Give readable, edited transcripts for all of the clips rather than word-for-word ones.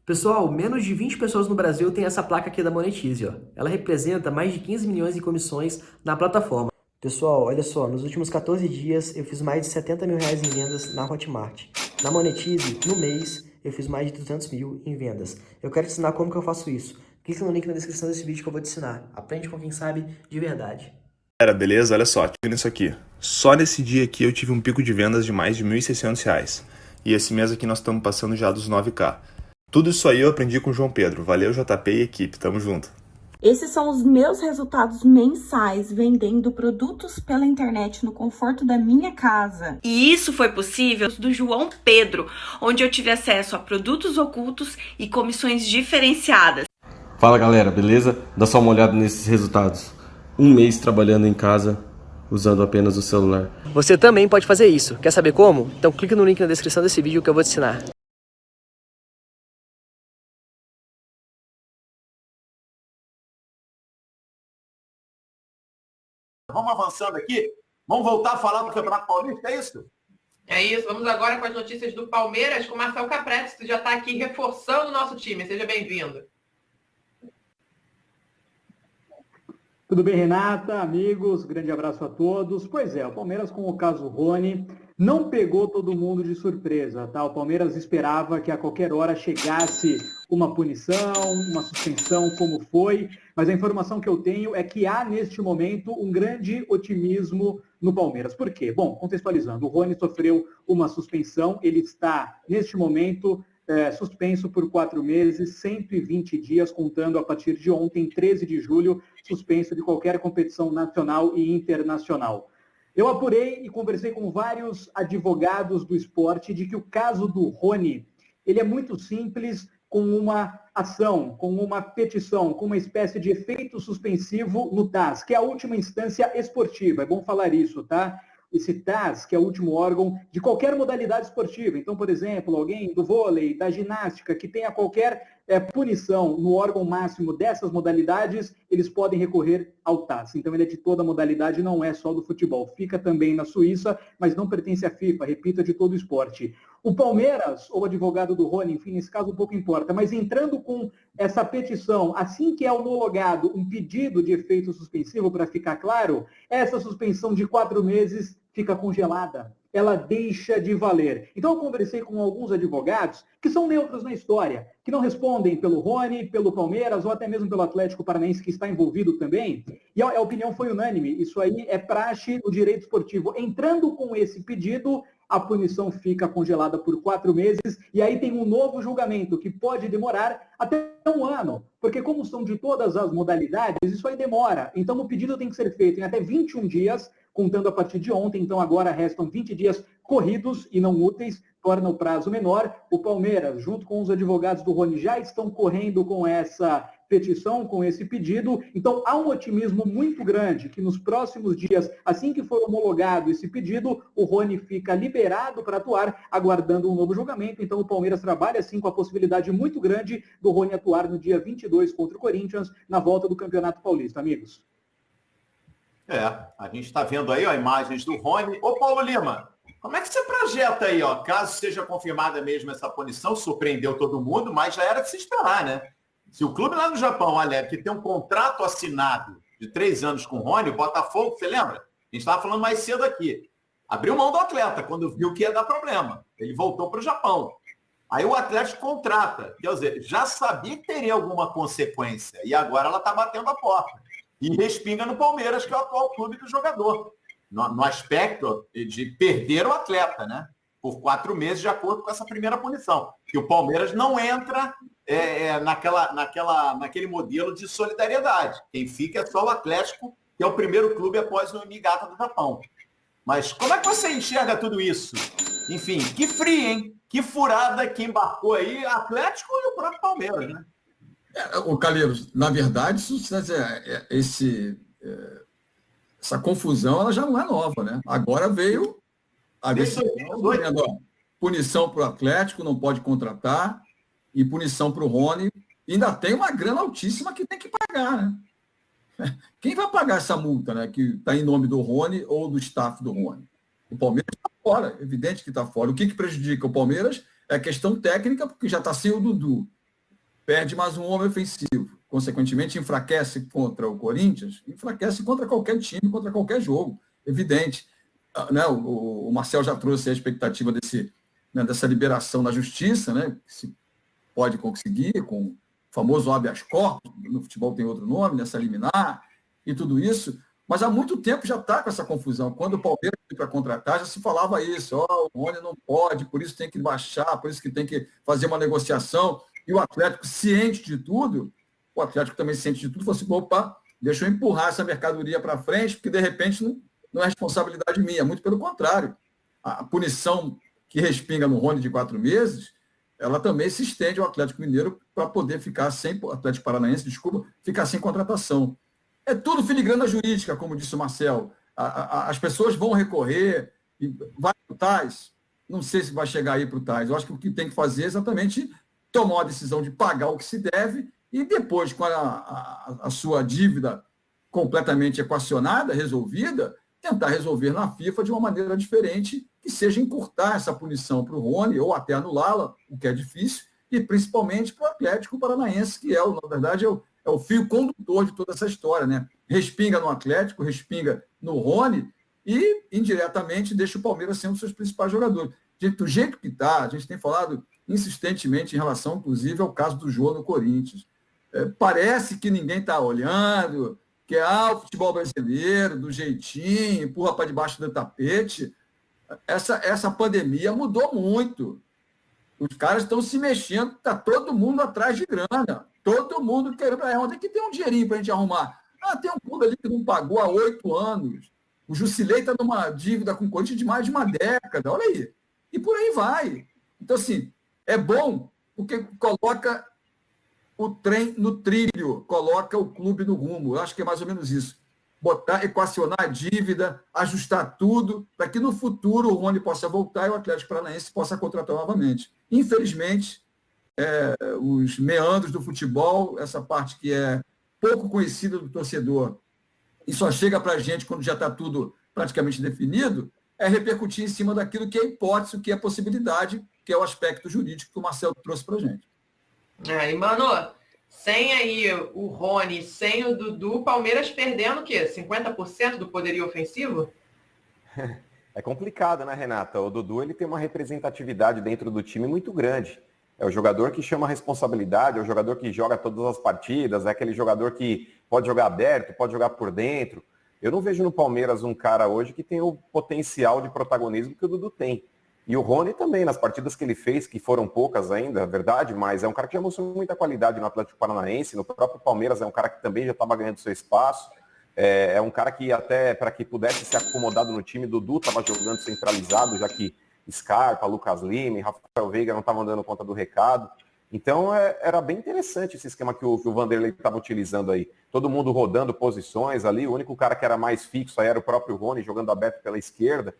Pessoal, menos de 20 pessoas no Brasil têm essa placa aqui da Monetize, ó. Ela representa mais de 15 milhões em comissões na plataforma. Pessoal, olha só, nos últimos 14 dias eu fiz mais de 70 mil reais em vendas na Hotmart. Na Monetize, no mês, eu fiz mais de 200 mil em vendas. Eu quero te ensinar como que eu faço isso. Clica no link na descrição desse vídeo que eu vou te ensinar. Aprende com quem sabe de verdade. Galera, beleza? Olha só, tive isso aqui. Só nesse dia aqui eu tive um pico de vendas de mais de R$ 1.600. E esse mês aqui nós estamos passando já dos 9K. Tudo isso aí eu aprendi com o João Pedro. Valeu, JP e equipe. Tamo junto. Esses são os meus resultados mensais vendendo produtos pela internet no conforto da minha casa. E isso foi possível do João Pedro, onde eu tive acesso a produtos ocultos e comissões diferenciadas. Fala galera, beleza? Dá só uma olhada nesses resultados. Um mês trabalhando em casa, usando apenas o celular. Você também pode fazer isso. Quer saber como? Então clica no link na descrição desse vídeo que eu vou te ensinar. Vamos avançando aqui. Vamos voltar a falar do Campeonato Paulista, é isso? É isso, vamos agora com as notícias do Palmeiras com o Marcel Capretti, que já está aqui reforçando o nosso time. Seja bem-vindo. Tudo bem, Renata? Amigos, grande abraço a todos. Pois é, o Palmeiras com o caso Rony não pegou todo mundo de surpresa, tá? O Palmeiras esperava que a qualquer hora chegasse uma punição, uma suspensão, como foi, mas a informação que eu tenho é que há, neste momento, um grande otimismo no Palmeiras. Por quê? Bom, contextualizando, o Rony sofreu uma suspensão, ele está, neste momento, suspenso por 4 meses, 120 dias, contando a partir de ontem, 13 de julho, suspenso de qualquer competição nacional e internacional. Eu apurei e conversei com vários advogados do esporte de que o caso do Rony, ele é muito simples, com uma ação, com uma petição, com uma espécie de efeito suspensivo no TAS, que é a última instância esportiva. É bom falar isso, tá? Esse TAS, que é o último órgão de qualquer modalidade esportiva. Então, por exemplo, alguém do vôlei, da ginástica, que tenha qualquer punição no órgão máximo dessas modalidades, eles podem recorrer ao TAS. Então, ele é de toda modalidade, não é só do futebol. Fica também na Suíça, mas não pertence à FIFA, repito, é de todo o esporte. O Palmeiras, ou o advogado do Rony, enfim, nesse caso um pouco importa, mas entrando com essa petição, assim que é homologado um pedido de efeito suspensivo, para ficar claro, essa suspensão de 4 meses fica congelada, ela deixa de valer. Então eu conversei com alguns advogados que são neutros na história, que não respondem pelo Rony, pelo Palmeiras ou até mesmo pelo Atlético Paranaense, que está envolvido também, e a opinião foi unânime, isso aí é praxe do direito esportivo. Entrando com esse pedido, a punição fica congelada por 4 meses, e aí tem um novo julgamento, que pode demorar até 1 ano, porque como são de todas as modalidades, isso aí demora. Então o pedido tem que ser feito em até 21 dias, contando a partir de ontem, então agora restam 20 dias corridos e não úteis, torna o prazo menor. O Palmeiras, junto com os advogados do Rony, já estão correndo com essa petição, com esse pedido. Então há um otimismo muito grande que nos próximos dias, assim que for homologado esse pedido, o Rony fica liberado para atuar, aguardando um novo julgamento. Então o Palmeiras trabalha sim com a possibilidade muito grande do Rony atuar no dia 22 contra o Corinthians, na volta do Campeonato Paulista, amigos. A gente está vendo aí, ó, imagens do Rony. Ô, Paulo Lima, como é que você projeta aí, ó, caso seja confirmada mesmo essa punição, surpreendeu todo mundo, mas já era de se esperar, né? Se o clube lá no Japão, olha, que tem um contrato assinado de 3 anos com o Rony, o Botafogo, você lembra? A gente estava falando mais cedo aqui. Abriu mão do atleta quando viu que ia dar problema. Ele voltou para o Japão. Aí o Atlético contrata. Quer dizer, já sabia que teria alguma consequência. E agora ela está batendo a porta. E respinga no Palmeiras, que é o atual clube do jogador. No aspecto de perder o atleta, né? Por 4 meses, de acordo com essa primeira punição. Que o Palmeiras não entra naquele modelo de solidariedade. Quem fica é só o Atlético, que é o primeiro clube após o Niigata do Japão. Mas como é que você enxerga tudo isso? Enfim, que frio, hein? Que furada que embarcou aí Atlético e o próprio Palmeiras, né? O Calheiros, na verdade, essa confusão ela já não é nova, né? Agora veio a decisão dizendo, ó, punição para o Atlético, não pode contratar, e punição para o Rony. Ainda tem uma grana altíssima que tem que pagar, né? Quem vai pagar essa multa, né? Que está em nome do Rony ou do staff do Rony? O Palmeiras está fora, evidente que está fora. O que prejudica o Palmeiras é a questão técnica, porque já está sem o Dudu. perde mais um homem ofensivo, consequentemente enfraquece contra o Corinthians, enfraquece contra qualquer time, contra qualquer jogo, evidente. Né? O Marcel já trouxe a expectativa dessa liberação na justiça, né? Que se pode conseguir com o famoso habeas corpus, no futebol tem outro nome, nessa liminar e tudo isso, mas há muito tempo já está com essa confusão. Quando o Palmeiras foi para contratar, já se falava isso, o Rony não pode, por isso tem que baixar, por isso que tem que fazer uma negociação, e o Atlético, ciente de tudo, o Atlético também ciente de tudo, falou assim, opa, deixa eu empurrar essa mercadoria para frente, porque de repente não é responsabilidade minha, muito pelo contrário. A punição que respinga no Rony de 4 meses, ela também se estende ao Atlético Mineiro para poder ficar sem, Atlético Paranaense, desculpa, ficar sem contratação. É tudo filigrana jurídica, como disse o Marcel. As pessoas vão recorrer, e vai para o Tais, não sei se vai chegar aí para o Tais, eu acho que o que tem que fazer é exatamente tomar a decisão de pagar o que se deve e depois, com a sua dívida completamente equacionada, resolvida, tentar resolver na FIFA de uma maneira diferente, que seja encurtar essa punição para o Rony, ou até anulá-la, o que é difícil, e principalmente para o Atlético Paranaense, que na verdade, é o fio condutor de toda essa história, né? Respinga no Atlético, respinga no Rony, e indiretamente deixa o Palmeiras sendo um dos seus principais jogadores. Do jeito que está, a gente tem falado insistentemente em relação, inclusive, ao caso do Jô no Corinthians. Parece que ninguém está olhando, que o futebol brasileiro, do jeitinho, empurra para debaixo do tapete. Essa pandemia mudou muito. Os caras estão se mexendo, está todo mundo atrás de grana. Todo mundo querendo. Onde é que tem um dinheirinho para a gente arrumar? Tem um clube ali que não pagou há 8 anos. O Jusilei está numa dívida com o Corinthians de mais de uma década. Olha aí. E por aí vai. Então, assim, é bom porque coloca o trem no trilho, coloca o clube no rumo. Eu acho que é mais ou menos isso. Equacionar a dívida, ajustar tudo, para que no futuro o Rony possa voltar e o Atlético Paranaense possa contratar novamente. Infelizmente, os meandros do futebol, essa parte que é pouco conhecida do torcedor, e só chega para a gente quando já está tudo praticamente definido, é repercutir em cima daquilo que é hipótese, o que é possibilidade, que é o aspecto jurídico que o Marcelo trouxe para a gente. E, mano, sem aí o Rony, sem o Dudu, o Palmeiras perdendo o quê? 50% do poderio ofensivo? É complicado, né, Renata? O Dudu ele tem uma representatividade dentro do time muito grande. É o jogador que chama a responsabilidade, é o jogador que joga todas as partidas, é aquele jogador que pode jogar aberto, pode jogar por dentro. Eu não vejo no Palmeiras um cara hoje que tem o potencial de protagonismo que o Dudu tem. E o Rony também, nas partidas que ele fez, que foram poucas ainda, é verdade, mas é um cara que já mostrou muita qualidade no Atlético Paranaense, no próprio Palmeiras é um cara que também já estava ganhando seu espaço. É um cara que até, para que pudesse ser acomodado no time, Dudu estava jogando centralizado, já que Scarpa, Lucas Lima e Rafael Veiga não estavam dando conta do recado. Então era bem interessante esse esquema que o Vanderlei estava utilizando aí. Todo mundo rodando posições ali, o único cara que era mais fixo aí era o próprio Rony, jogando aberto pela esquerda.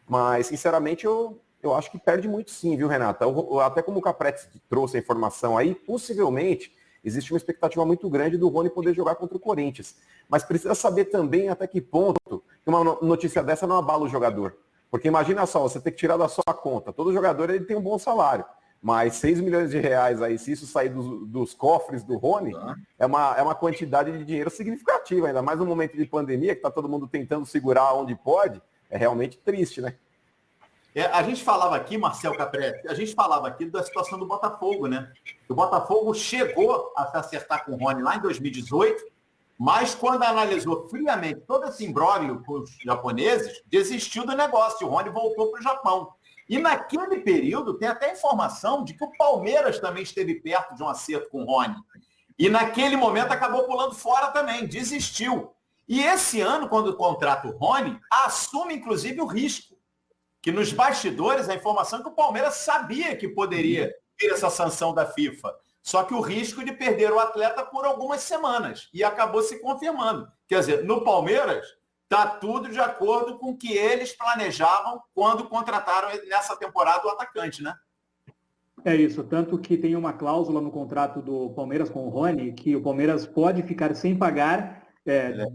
Mas, sinceramente, eu acho que perde muito sim, viu, Renata? Até como o Capretti trouxe a informação aí, possivelmente existe uma expectativa muito grande do Rony poder jogar contra o Corinthians. Mas precisa saber também até que ponto que uma notícia dessa não abala o jogador. Porque imagina só, você tem que tirar da sua conta. Todo jogador ele tem um bom salário. Mas 6 milhões de reais aí, se isso sair dos cofres do Rony, é uma quantidade de dinheiro significativa, ainda mais no momento de pandemia, que está todo mundo tentando segurar onde pode, é realmente triste, né? A gente falava aqui, Marcel Capretti, a gente falava aqui da situação do Botafogo, né? O Botafogo chegou a se acertar com o Rony lá em 2018, mas quando analisou friamente todo esse imbróglio com os japoneses, desistiu do negócio. O Rony voltou para o Japão. E naquele período tem até informação de que o Palmeiras também esteve perto de um acerto com o Rony. E naquele momento acabou pulando fora também, desistiu. E esse ano, quando contrata o Rony, assume inclusive o risco. Que nos bastidores a informação é que o Palmeiras sabia que poderia ter essa sanção da FIFA. Só que o risco de perder o atleta por algumas semanas. E acabou se confirmando. Quer dizer, no Palmeiras, está tudo de acordo com o que eles planejavam quando contrataram nessa temporada o atacante, né? É isso, tanto que tem uma cláusula no contrato do Palmeiras com o Rony, que o Palmeiras pode ficar sem pagar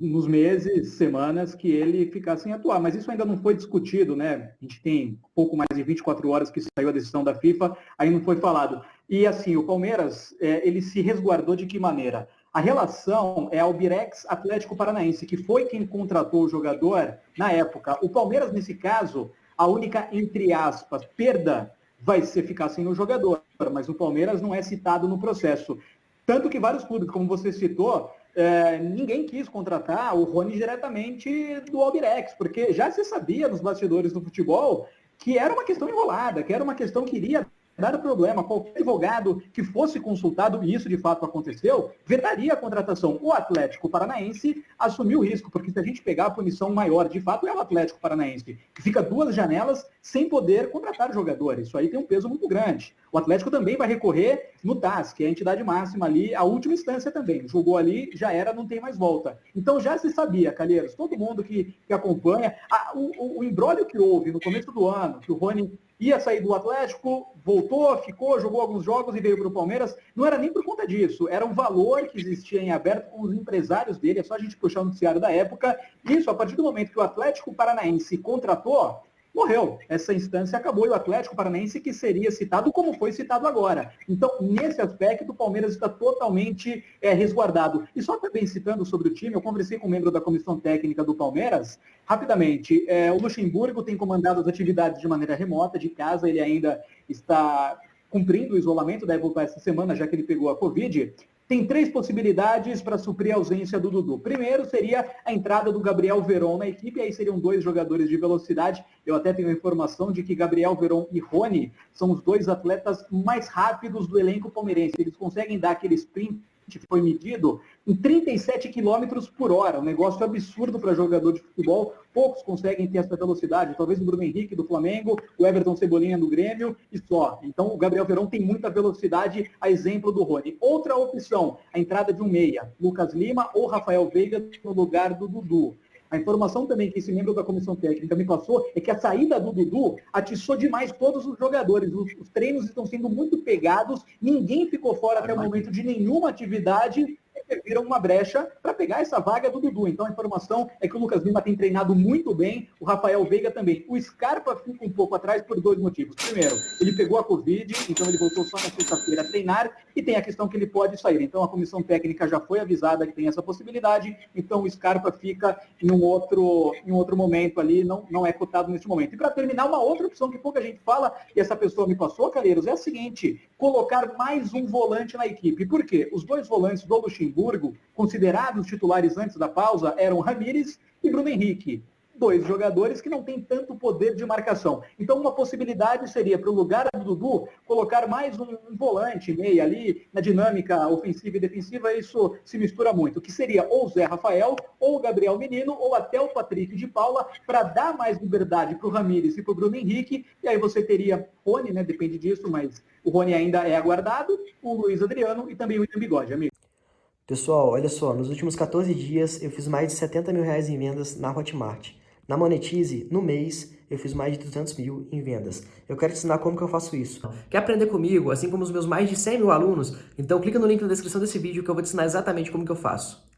nos meses, semanas que ele ficar sem atuar. Mas isso ainda não foi discutido, né? A gente tem pouco mais de 24 horas que saiu a decisão da FIFA, aí não foi falado. E assim, o Palmeiras, ele se resguardou de que maneira? A relação é Albirex Atlético Paranaense, que foi quem contratou o jogador na época. O Palmeiras, nesse caso, a única, entre aspas, perda vai ser ficar sem o jogador, mas o Palmeiras não é citado no processo. Tanto que vários clubes, como você citou, ninguém quis contratar o Rony diretamente do Albirex, porque já se sabia nos bastidores do futebol que era uma questão enrolada, que era uma questão que iria dar problema. Qualquer advogado que fosse consultado, e isso de fato aconteceu, vetaria a contratação. O Atlético Paranaense assumiu o risco, porque se a gente pegar a punição maior, de fato, é o Atlético Paranaense, que fica 2 janelas sem poder contratar jogadores. Isso aí tem um peso muito grande. O Atlético também vai recorrer no TAS, que é a entidade máxima ali, a última instância também. Jogou ali, já era, não tem mais volta. Então já se sabia, Calheiros, todo mundo que acompanha, o imbróglio que houve no começo do ano, que o Rony ia sair do Atlético, voltou, ficou, jogou alguns jogos e veio para o Palmeiras, não era nem por conta disso, era um valor que existia em aberto com os empresários dele, é só a gente puxar o noticiário da época. Isso, a partir do momento que o Atlético Paranaense contratou, morreu. Essa instância acabou, e o Atlético Paranaense que seria citado como foi citado agora. Então, nesse aspecto, o Palmeiras está totalmente resguardado. E só também citando sobre o time, eu conversei com um membro da comissão técnica do Palmeiras, rapidamente. O Luxemburgo tem comandado as atividades de maneira remota, de casa, ele ainda está cumprindo o isolamento, deve voltar essa semana, já que ele pegou a Covid. Tem 3 possibilidades para suprir a ausência do Dudu. Primeiro seria a entrada do Gabriel Veron na equipe, aí seriam 2 jogadores de velocidade. Eu até tenho a informação de que Gabriel Veron e Rony são os 2 atletas mais rápidos do elenco palmeirense. Eles conseguem dar aquele sprint que foi medido em 37 km por hora, um negócio absurdo para jogador de futebol. Poucos conseguem ter essa velocidade, talvez o Bruno Henrique do Flamengo, o Everton Cebolinha do Grêmio e só. Então o Gabriel Veron tem muita velocidade, a exemplo do Rony. Outra opção, a entrada de um meia, Lucas Lima ou Rafael Veiga no lugar do Dudu. A informação também que esse membro da comissão técnica me passou é que a saída do Dudu atiçou demais todos os jogadores. Os treinos estão sendo muito pegados, ninguém ficou fora até o momento de nenhuma atividade, e viram uma brecha para pegar essa vaga do Dudu. Então a informação é que o Lucas Lima tem treinado muito bem, o Rafael Veiga também. O Scarpa fica um pouco atrás por 2 motivos. Primeiro, ele pegou a Covid, então ele voltou só na sexta-feira a treinar, e tem a questão que ele pode sair. Então a comissão técnica já foi avisada que tem essa possibilidade, então o Scarpa fica em um outro momento ali, não é cotado neste momento. E para terminar, uma outra opção que pouca gente fala, e essa pessoa me passou, Calheiros, é a seguinte: colocar mais um volante na equipe. Por quê? Os 2 volantes do Luxemburgo, considerados titulares antes da pausa, eram Ramírez e Bruno Henrique. 2 jogadores que não têm tanto poder de marcação. Então, uma possibilidade seria, para o lugar do Dudu, colocar mais um volante meia ali, na dinâmica ofensiva e defensiva. Isso se mistura muito, que seria ou o Zé Rafael, ou o Gabriel Menino, ou até o Patrick de Paula, para dar mais liberdade para o Ramírez e para o Bruno Henrique. E aí você teria Rony, né? Depende disso, mas o Rony ainda é aguardado, o Luiz Adriano e também o William Bigode, amigo. Pessoal, olha só, nos últimos 14 dias eu fiz mais de 70 mil reais em vendas na Hotmart. Na Monetize, no mês, eu fiz mais de 200 mil em vendas. Eu quero te ensinar como que eu faço isso. Quer aprender comigo, assim como os meus mais de 100 mil alunos? Então clica no link na descrição desse vídeo que eu vou te ensinar exatamente como que eu faço.